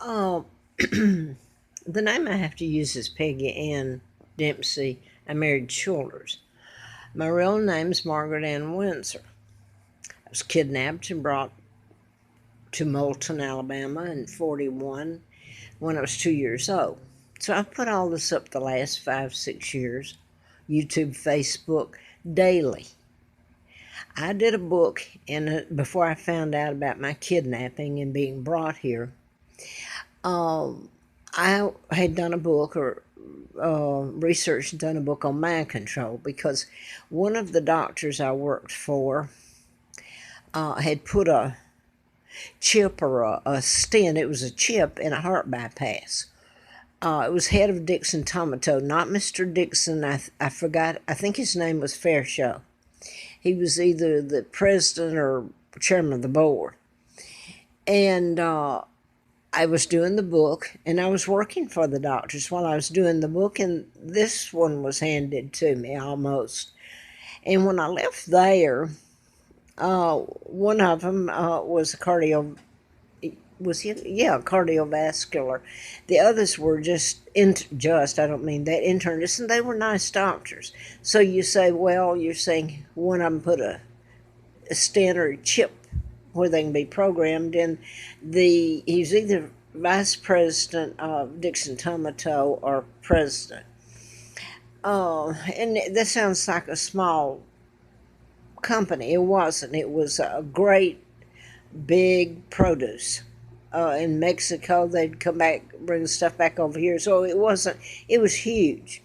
Oh, the name I have to use is Peggy Ann Dempsey. I married Childers. My real name's Margaret Ann Windsor. I was kidnapped and brought to Moulton, Alabama in 41 when I was 2 years old. So I've put all this up the last 5, 6 years, YouTube, Facebook, daily. I did a book before I found out about my kidnapping and being brought here. Um, I had done a book or researched and done a book on mind control because one of the doctors I worked for had put a chip or a stent. It was a chip in a heart bypass. It was head of Dixon Tomato, not Mr. Dixon. I forgot. I think his name was Fairshow. He was either the president or chairman of the board. And I was doing the book, and I was working for the doctors while I was doing the book, and this one was handed to me almost. And when I left there, one of them was cardiovascular. The others were I don't mean that, internists, and they were nice doctors. So you say, well, you're saying one of them put a stent or a chip where they can be programmed, and he's either vice president of Dixon Tomato or president. And that sounds like a small company. It wasn't. It was a great big produce. In Mexico, they'd come back, bring stuff back over here. So it wasn't. It was huge.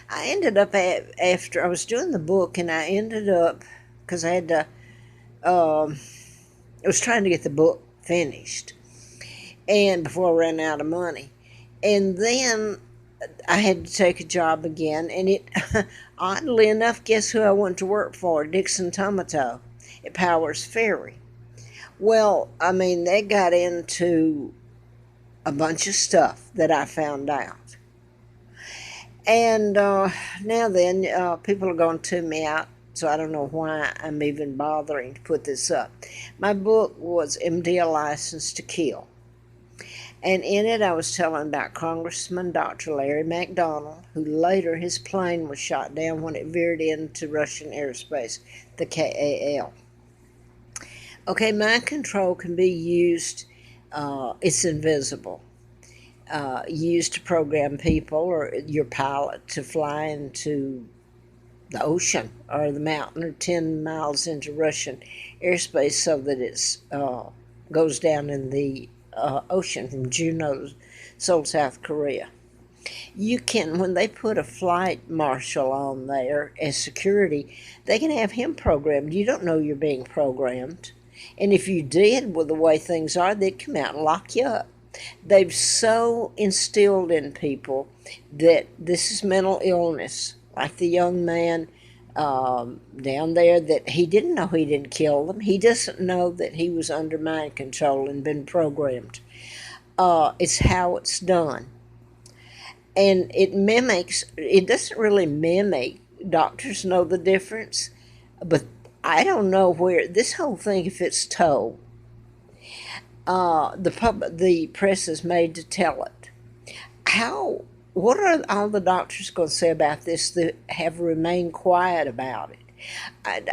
I ended up after I was doing the book, and I ended up because I had to. I was trying to get the book finished, and before I ran out of money, and then I had to take a job again, and it oddly enough, guess who I went to work for? Dixon Tomato at Powers Ferry. Well, I mean, they got into a bunch of stuff that I found out. And now then, people are going to tune me out, so I don't know why I'm even bothering to put this up. My book was MD A License to Kill. And in it, I was telling about Congressman Dr. Larry McDonald, who later his plane was shot down when it veered into Russian airspace, the KAL. Okay, mind control can be used, it's invisible. Used to program people or your pilot to fly into the ocean or the mountain or 10 miles into Russian airspace so that it goes down in the ocean from Juneau, Seoul, South Korea. You can, when they put a flight marshal on there as security, they can have him programmed. You don't know you're being programmed. And if you did, with the way things are, they'd come out and lock you up. They've so instilled in people that this is mental illness, like the young man down there, that he didn't know he didn't kill them. He doesn't know that he was under mind control and been programmed. It's how it's done. And it doesn't really mimic. Doctors know the difference, but I don't know where this whole thing, if it's told, the press is made to tell it. What are all the doctors going to say about this that have remained quiet about it?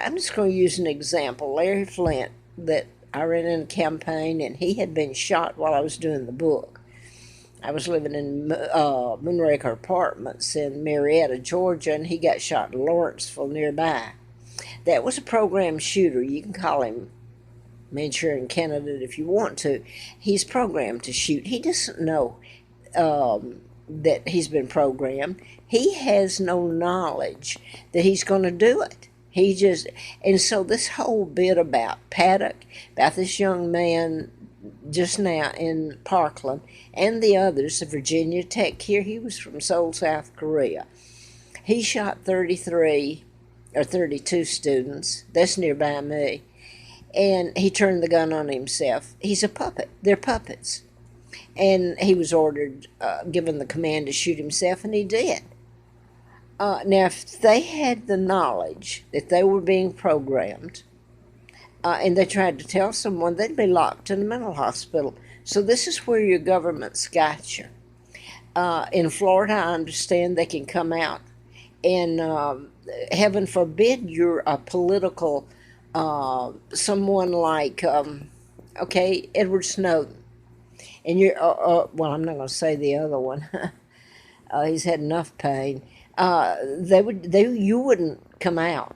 I'm just going to use an example. Larry Flint, that I ran in a campaign, and he had been shot while I was doing the book. I was living in Moonraker Apartments in Marietta, Georgia, and he got shot in Lawrenceville nearby. That was a program shooter. You can call him Manchurian candidate if you want to. He's programmed to shoot. He doesn't know that he's been programmed. He has no knowledge that he's going to do it. And so this whole bit about Paddock, about this young man just now in Parkland, and the others, the Virginia Tech here, he was from Seoul, South Korea. He shot 33 or 32 students. That's nearby me. And he turned the gun on himself. He's a puppet. They're puppets. And he was given the command to shoot himself, and he did. Now, if they had the knowledge that they were being programmed, and they tried to tell someone, they'd be locked in a mental hospital. So this is where your government's got you. In Florida, I understand they can come out and heaven forbid you're a political someone like okay, Edward Snowden, and you're well, I'm not going to say the other one. He's had enough pain. They you wouldn't come out.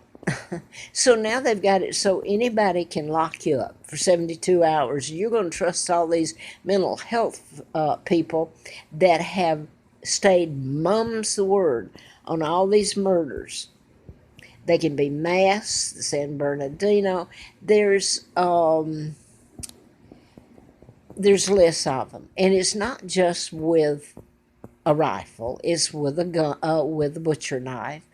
So now they've got it so anybody can lock you up for 72 hours. You're going to trust all these mental health people that have stayed mum's the word on all these murders. They can be mass, the San Bernardino. There's less of them, and it's not just with a rifle. It's with a gun, with a butcher knife.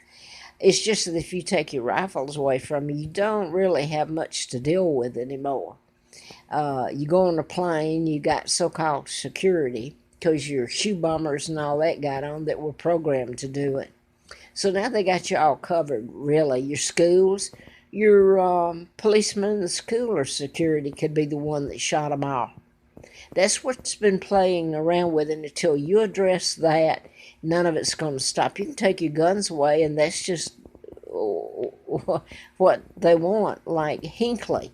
It's just that if you take your rifles away from you, you don't really have much to deal with anymore. You go on a plane, you got so-called security because your shoe bombers and all that got on that were programmed to do it. So now they got you all covered, really. Your schools, your policemen in the school or security could be the one that shot them all. That's what's been playing around with, and until you address that, none of it's going to stop. You can take your guns away, and that's just what they want. Like Hinckley,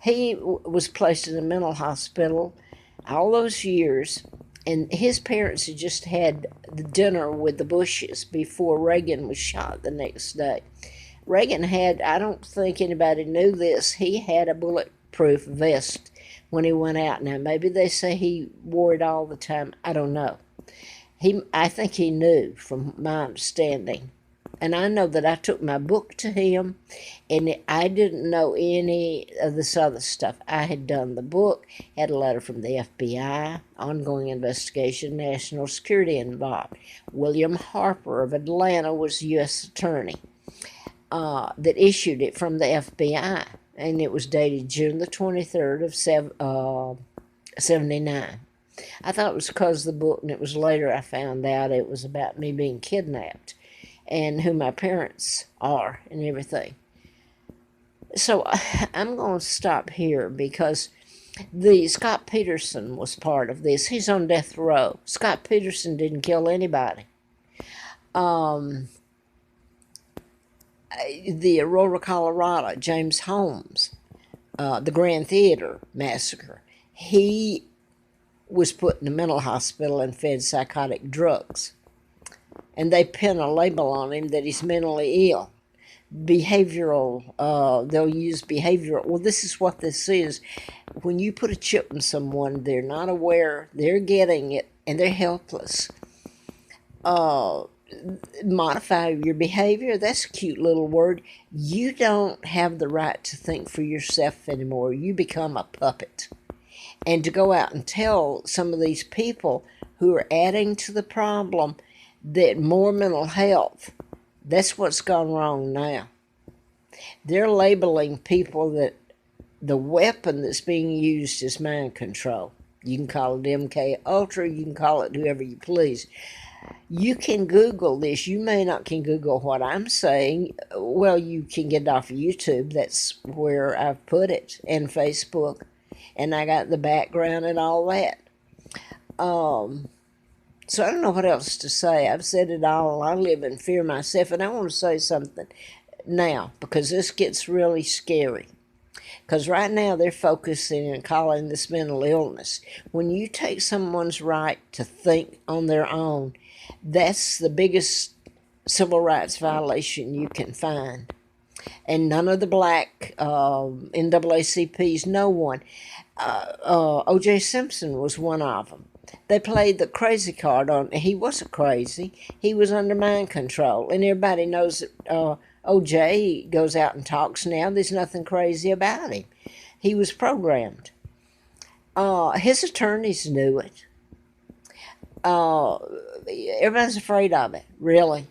he was placed in a mental hospital all those years, and his parents had just had the dinner with the Bushes before Reagan was shot the next day. Reagan had, I don't think anybody knew this, he had a bulletproof vest when he went out. Now, maybe they say he wore it all the time. I don't know. I think he knew, from my understanding. And I know that I took my book to him, and I didn't know any of this other stuff. I had done the book, had a letter from the FBI, ongoing investigation, national security involved. William Harper of Atlanta was the U.S. attorney that issued it from the FBI. And it was dated June the 23rd of 79. I thought it was because of the book, and it was later I found out it was about me being kidnapped and who my parents are and everything. So I'm going to stop here because the Scott Peterson was part of this. He's on death row. Scott Peterson didn't kill anybody. The Aurora, Colorado, James Holmes, the Grand Theater massacre, he was put in a mental hospital and fed psychotic drugs. And they pin a label on him that he's mentally ill. Behavioral, they'll use behavioral. Well, this is what this is. When you put a chip in someone, they're not aware, they're getting it, and they're helpless. Modify your behavior, that's a cute little word. You don't have the right to think for yourself anymore. You become a puppet. And to go out and tell some of these people who are adding to the problem that more mental health, that's what's gone wrong now. They're labeling people that the weapon that's being used is mind control. You can call it MK Ultra, you can call it whoever you please. You can Google this. You may not can Google what I'm saying. Well, you can get it off of YouTube. That's where I've put it, and Facebook, and I got the background and all that. So I don't know what else to say. I've said it all. I live in fear myself, and I want to say something now because this gets really scary. Because right now they're focusing and calling this mental illness. When you take someone's right to think on their own, that's the biggest civil rights violation you can find. And none of the black NAACPs, no one. O.J. Simpson was one of them. They played the crazy card on. He wasn't crazy. He was under mind control. And everybody knows that O.J. goes out and talks now. There's nothing crazy about him. He was programmed. His attorneys knew it. Everybody's afraid of it, really.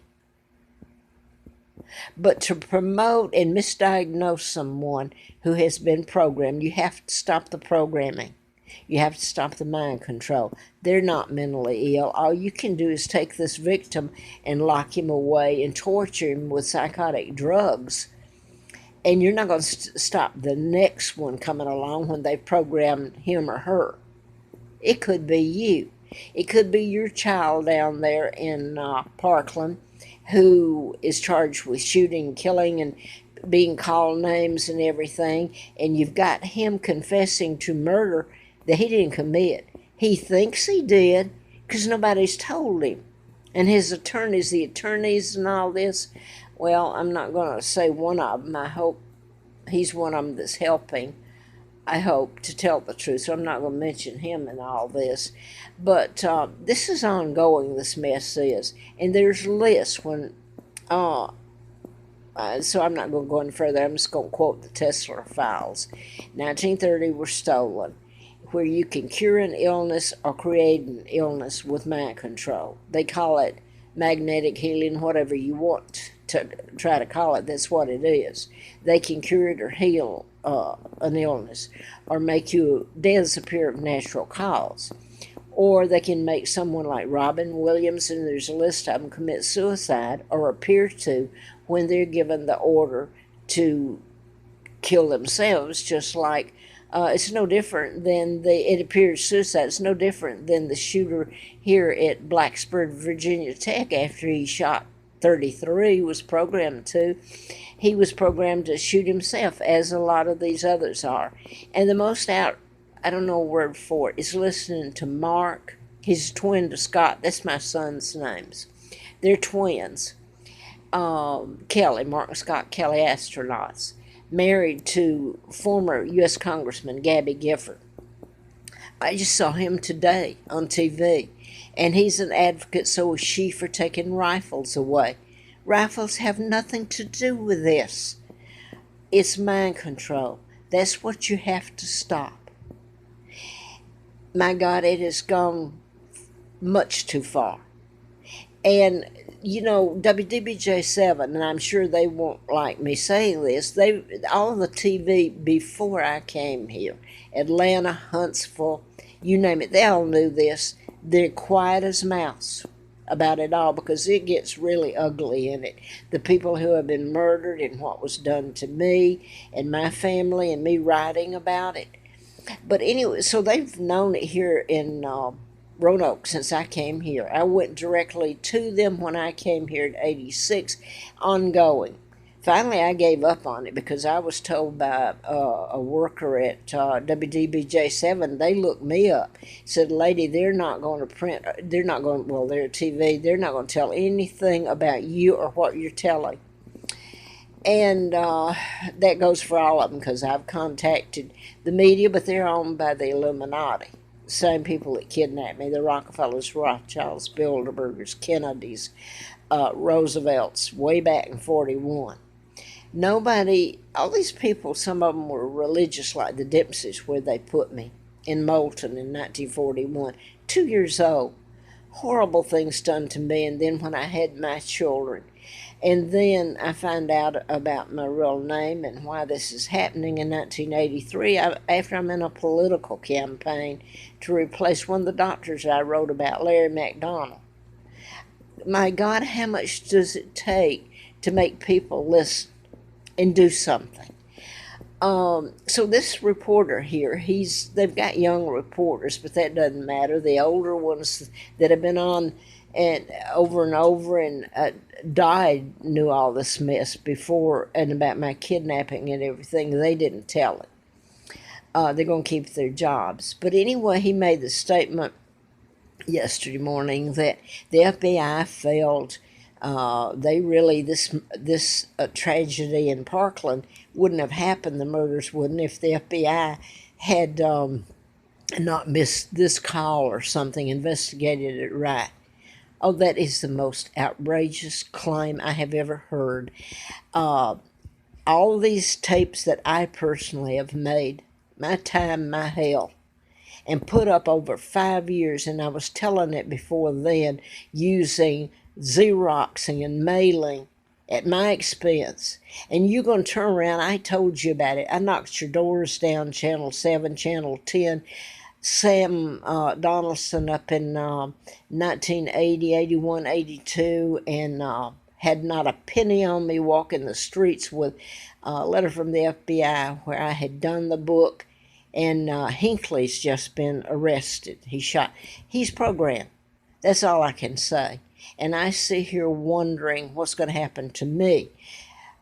But to promote and misdiagnose someone who has been programmed, you have to stop the programming. You have to stop the mind control. They're not mentally ill. All you can do is take this victim and lock him away and torture him with psychotic drugs. And you're not going to stop the next one coming along when they program him or her. It could be you. It could be your child down there in Parkland who is charged with shooting, killing, and being called names and everything, and you've got him confessing to murder that he didn't commit. He thinks he did because nobody's told him. And his attorneys, the attorneys and all this, well, I'm not going to say one of them. I hope he's one of them that's helping, I hope, to tell the truth. So I'm not going to mention him in all this. But this is ongoing, this mess is. And there's lists when, so I'm not going to go any further. I'm just going to quote the Tesla files. 1930 were stolen, where you can cure an illness or create an illness with mind control. They call it magnetic healing, whatever you want to try to call it. That's what it is. They can cure it or heal an illness or make you disappear of natural cause. Or they can make someone like Robin Williams, and there's a list of them, commit suicide or appear to when they're given the order to kill themselves, just like it's no different than it appears suicide. It's no different than the shooter here at Blacksburg, Virginia Tech, after he shot 33, was programmed to. He was programmed to shoot himself, as a lot of these others are. And the most I don't know a word for it, is listening to Mark. He's a twin to Scott. That's my son's names. They're twins. Kelly, Mark and Scott Kelly, astronauts, married to former U.S. Congressman Gabby Gifford. I just saw him today on TV, and he's an advocate, so is she, for taking rifles away. Rifles have nothing to do with this. It's mind control. That's what you have to stop. My God, it has gone much too far. And, you know, WDBJ7, and I'm sure they won't like me saying this, all the TV before I came here, Atlanta, Huntsville, you name it, they all knew this. They're quiet as mouse about it all because it gets really ugly in it. The people who have been murdered and what was done to me and my family and me writing about it. But anyway, so they've known it here in Roanoke since I came here. I went directly to them when I came here in '86, ongoing. Finally, I gave up on it because I was told by a worker at WDBJ7, they looked me up, said, lady, they're not going to print, they're not going, well, they're TV, they're not going to tell anything about you or what you're telling. And that goes for all of them because I've contacted the media, but they're owned by the Illuminati. Same people that kidnapped me, the Rockefellers, Rothschilds, Bilderbergers, Kennedys, Roosevelts, way back in 41. Nobody, all these people, some of them were religious, like the Dempseys, where they put me in Moulton in 1941. 2 years old. Horrible things done to me, and then when I had my children. And then I found out about my real name and why this is happening in 1983 after I'm in a political campaign to replace one of the doctors I wrote about, Larry McDonald. My God, how much does it take to make people listen and do something? So this reporter here, they've got young reporters, but that doesn't matter. The older ones that have been on and over and died knew all this mess before and about my kidnapping and everything. They didn't tell it. They're going to keep their jobs. But anyway, he made the statement yesterday morning that the FBI failed. This tragedy in Parkland wouldn't have happened, the murders wouldn't, if the FBI had not missed this call or something, investigated it right. Oh, that is the most outrageous claim I have ever heard. All these tapes that I personally have made, my time, my hell, and put up over 5 years, and I was telling it before then, using Xeroxing and mailing at my expense. And you're going to turn around, I told you about it. I knocked your doors down, Channel 7, Channel 10. Sam Donaldson up in 1980, 81, 82, and had not a penny on me, walking the streets with a letter from the FBI where I had done the book And Hinckley's just been arrested. He's programmed. That's all I can say. And I sit here wondering what's going to happen to me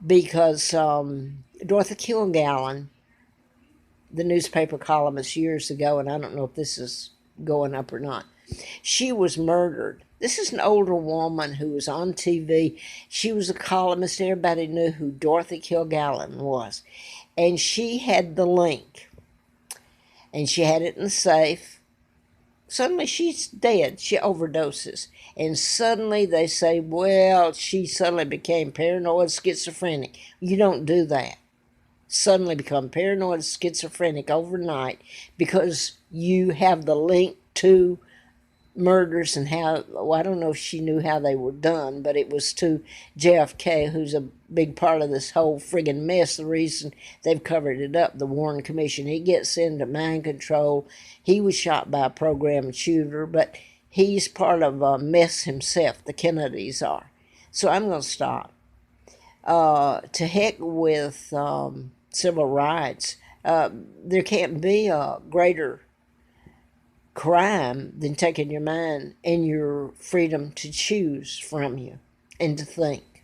because Dorothy Kilgallen, the newspaper columnist years ago, and I don't know if this is going up or not, she was murdered. This is an older woman who was on TV. She was a columnist. Everybody knew who Dorothy Kilgallen was. And she had the link. And she had it in the safe. Suddenly she's dead. She overdoses. And suddenly they say, well, she suddenly became paranoid schizophrenic. You don't do that. Suddenly become paranoid schizophrenic overnight because you have the link to murders and how, well, I don't know if she knew how they were done, but it was to JFK, who's a big part of this whole friggin' mess. The reason they've covered it up, the Warren Commission, he gets into mind control. He was shot by a programmed shooter, but he's part of a mess himself. The Kennedys are. So I'm going to stop. To heck with civil rights. There can't be a greater crime than taking your mind and your freedom to choose from you and to think.